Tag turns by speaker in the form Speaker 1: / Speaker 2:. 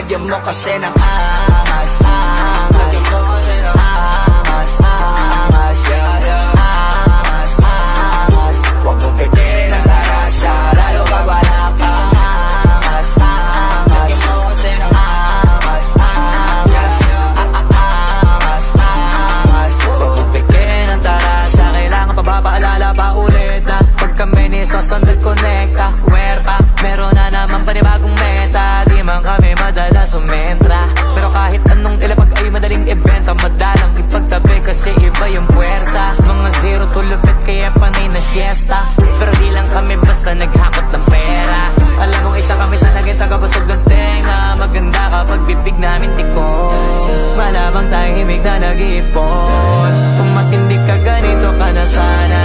Speaker 1: Lagyan mo kasi ng angas, angas. Lagyan mo kasi ng angas, angas, yeah, yeah. Angas, angas. Huwag mong pitin ang tarasya, lalo pag wala kang angas, angas. Lagyan mo kasi ng angas, angas, angas, angas. Huwag mong pitin ang tarasya, kailangan pa ba paalala pa ulit na pag kami ni Sosandal Connecta, Huerta, meron na naman panibagong meta. Di man kami madalas sumentra, pero kahit anong ilapag ay madaling ibenta. Madalang ipagtabi kasi iba yung puwersa. Mga zero to lupit kaya panay na siesta, pero di lang kami basta naghakot ng pera. Alam mong isa kami sa naging tagabusog ng tenga. Maganda kapag bibig namin tikon, malamang tahimik na nag-iipon. Kung matindi ka ganito ka na sana,